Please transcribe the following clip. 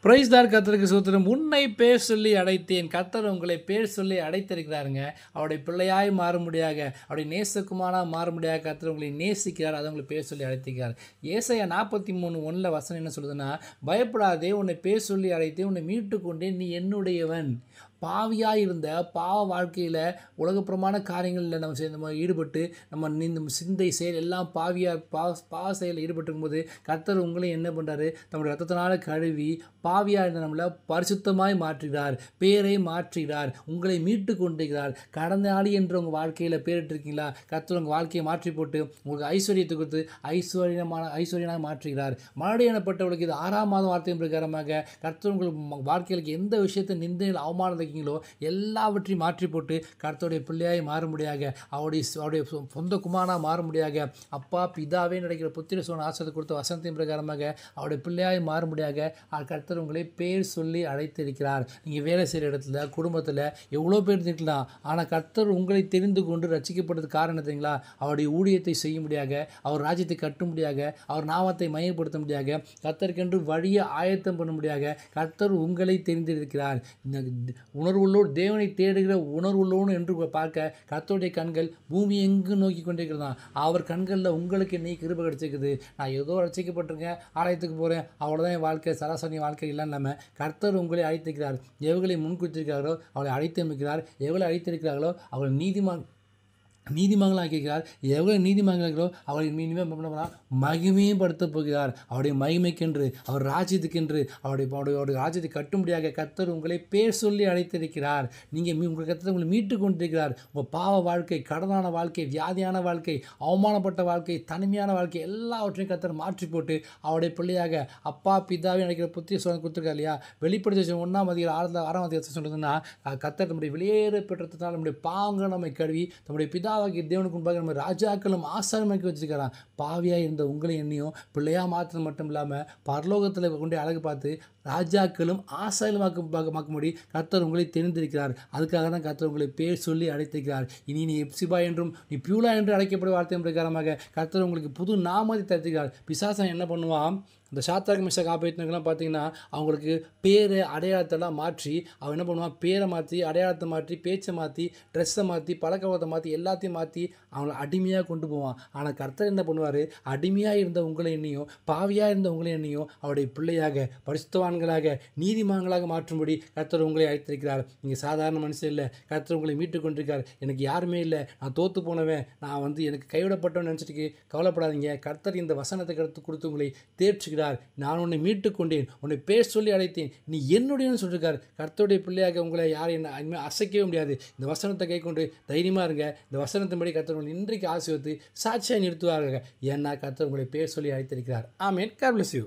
Price Lord. கர்த்தருக்கு ஸ்தோத்திரம். உன்னை பேர் சொல்லி அழைத்தேன். கர்த்தர் உங்களை பேர் சொல்லி அழைத்திருக்கிறாருங்க. அவருடைய பிள்ளையாய் மாறும்படியாக, அவருடைய நேசகுமாரனாக மாறும்படியாக கர்த்தர் உங்களை நேசிக்கிறார். அதை உங்களை பேர் சொல்லி அழைத்திருக்கிறார். ஏசாயா 43:1 வசனம் என்ன சொல்லுதுன்னா, பயப்படாதே, உன்னை பேர் சொல்லி அழைத்தேன், உன்னை மீட்டு கொண்டேன், நீ என்னுடையவன். பாவியாக இருந்த பாவ வாழ்க்கையில் உலகப்புறமான காரியங்களில் நம்ம ஈடுபட்டு நம்ம சிந்தை செயல் எல்லாம் பாவ செயலில் ஈடுபட்டுக்கும் போது கர்த்தர் உங்களையும் என்ன பண்ணுறாரு, தம்முடைய ரத்தத்தினால கழுவி பாவியாக இருந்த நம்மளை பரிசுத்தமாய் மாற்றுகிறார், பேரை மாற்றுகிறார், உங்களை மீட்டு கொண்டிருக்கிறார். கடந்த நாள் என்று உங்கள் வாழ்க்கையில் பேரிட்டிருக்கீங்களா? கர்த்தர் உங்கள் வாழ்க்கையை மாற்றி போட்டு உங்களுக்கு ஐஸ்வர்யத்தை கொடுத்து ஐஸ்வர்யனாக மாற்றுகிறார். மறுபடியும் எனப்பட்டவர்களுக்கு இது 6ஆம் மாதம் வார்த்தையின் பிரகாரமாக கர்த்தர் உங்கள் வாழ்க்கையிலுக்கு எந்த விஷயத்தை நிந்தையில் அவமானம் எல்லாவற்றையும் மாற்றி போட்டு கர்த்தருடைய பிள்ளையாய் மாறும்படியாக, அவருடைய சொந்த குமாரனாக மாறும்படியாக, அப்பா பிதாவே நடக்கிற புத்திர சோழன் ஆசை கொடுத்த வசனத்தின் பிரகாரமாக அவருடைய பிள்ளையாய் மாறும்படியாக கர்த்தர் உங்களை பேர் சொல்லி அழைத்திருக்கிறார். நீங்கள் வேலை செய்கிற இடத்துல, குடும்பத்தில் எவ்வளோ பேர் இருக்கலாம். ஆனால் கர்த்தர் உங்களை தெரிந்து கொண்டு ரட்சிக்கப்பட்டது காரணத்தைங்களா, அவருடைய ஊழியத்தை செய்யும்படியாக, அவர் ராஜ்யத்தை கட்டும்படியாக, அவர் நாமத்தை மையப்படுத்த முடியாக, கர்த்தருக்கென்று வழியை ஆயத்தம் பண்ணும்படியாக கர்த்தர் உங்களை தெரிந்திருக்கிறார். உணர்வுள்ளோடு, தேவனை தேடுகிற உணர்வுள்ளோடு என்று பார்க்க கர்த்தருடைய கண்கள் பூமி எங்கும் நோக்கி கொண்டிருக்கிறதான். அவர் கண்களில் உங்களுக்கு இன்னைக்கு கிருபை கிடைச்சிருக்குது. நான் ஏதோ ரசிக்கப்பட்டிருக்கேன், ஆலயத்துக்கு போகிறேன், அவ்வளோதான் என் வாழ்க்கை, சராசரி வாழ்க்கை இல்லைன்னு இல்லாமல் கர்த்தர் உங்களை அழைத்திருக்கிறார். எவர்களை முன்குறித்திருக்கிறார்களோ அவளை அழைத்து அமைக்கிறார். எவர்களை அழைத்திருக்கிறார்களோ அவள் நீதிமங்களாக இருக்கிறார். எவ்வளோ நீதிமன்றங்களோ அவரை இனிமேல் மகிமையும் படுத்தப் போகிறார். அவருடைய மகிமைக்கென்று, அவர் ராஜ்யத்துக்கென்று, அவருடைய ராஜ்யத்தை கட்டும்படியாக கர்த்தர் உங்களை பேர் சொல்லி அழைத்திருக்கிறார். நீங்கள் உங்கள் கர்த்தர் உங்களை மீட்டு கொண்டிருக்கிறார். உங்கள் பாவ வாழ்க்கை, கடனான வாழ்க்கை, வியாதியான வாழ்க்கை, அவமானப்பட்ட வாழ்க்கை, தனிமையான வாழ்க்கை எல்லாவற்றையும் கர்த்தர் மாற்றி போட்டு அவருடைய பிள்ளையாக அப்பா பிதாவே நினைக்கிற புத்திர சோழன் கொடுத்துருக்கார் இல்லையா? வெளிப்படுத்தி 1:6 சொல்லுதுன்னா, கர்த்தர் நம்முடைய வெளியேற பெற்றதால் நம்முடைய பாவங்கள் நம்மை கழுவி தம்முடைய பிதா தேவனுக்கு முன்பாக நம்ம ராஜாக்களும் ஆசாரமாக்கி வச்சிருக்கிறான். பாவியாக இருந்த உங்களை எண்ணியும் பிள்ளையாக மாற்றது மட்டும் இல்லாமல் பரலோகத்தில் கொண்டே அழகு பார்த்து ராஜாக்களும் ஆசாரமாக்கும்படி கர்த்தர் உங்களை தெரிந்திருக்கிறார். அதுக்காக தான் கர்த்தர் உங்களை பேர் சொல்லி அழைத்திருக்கிறார். இனி நீ எப்சிபா என்றும் நீ பியூலா என்று அழைக்கப்படும் வார்த்தை பிரகாரமாக கர்த்தர் உங்களுக்கு புது நாமத்தை தருகிறார். பிசாசன் என்ன பண்ணுவான், இந்த சாத்ராக் மேஷாக் ஆபேத்நேகோலாம் பார்த்தீங்கன்னா அவங்களுக்கு பேர் அடையாளத்தெல்லாம் மாற்றி அவன் என்ன பண்ணுவான், பேரை மாற்றி, அடையாளத்தை மாற்றி, பேச்சை மாற்றி, ட்ரெஸ்ஸை மாற்றி, பழக்கவத்தை மாற்றி, எல்லாத்தையும் மாற்றி அவங்கள அடிமையாக கொண்டு போவான். ஆனால் கர்த்தர் என்ன பண்ணுவார், அடிமையாக இருந்த உங்களை எண்ணியும் பாவியாக இருந்த உங்களை எண்ணியும் அவருடைய பிள்ளையாக, பரிசுத்தவான்களாக, நீதிமான்களாக மாற்றும்படி கர்த்தர் உங்களை அழைத்திருக்கிறார். நீங்கள் சாதாரண மனுஷன் இல்லை, கர்த்தர் உங்களை மீட்டு கொண்டிருக்கார். எனக்கு யாருமே இல்லை, நான் தோற்று போனவன், நான் எனக்கு கைவிடப்பட்டவன் நினச்சிட்டு கவலைப்படாதீங்க. கர்த்தர் இந்த வசனத்தை கொடுத்து உங்களை தேர்ச்சிக்கிறார். நான் உன்னை மீட்டு கொண்டேன், உன்னை பேர் சொல்லி அழைத்தேன், நீ என்னுடையன்னு சொல்லியிருக்கார். கர்த்தருடைய பிள்ளையாக உங்களை யாரும் அசைக்கவே முடியாது. இந்த வசனத்தை கை கொண்டு தைரியமாக இருங்க. இந்த வசனத்தின்படி கர்த்தர் உங்களை இன்றைக்கு ஆசீர்வதித்து சாட்சியாக நிறுத்துவார்கள். ஏன்னா கர்த்தர் உங்களை பேர் சொல்லி அழைத்திருக்கிறார். ஆமென். God bless you.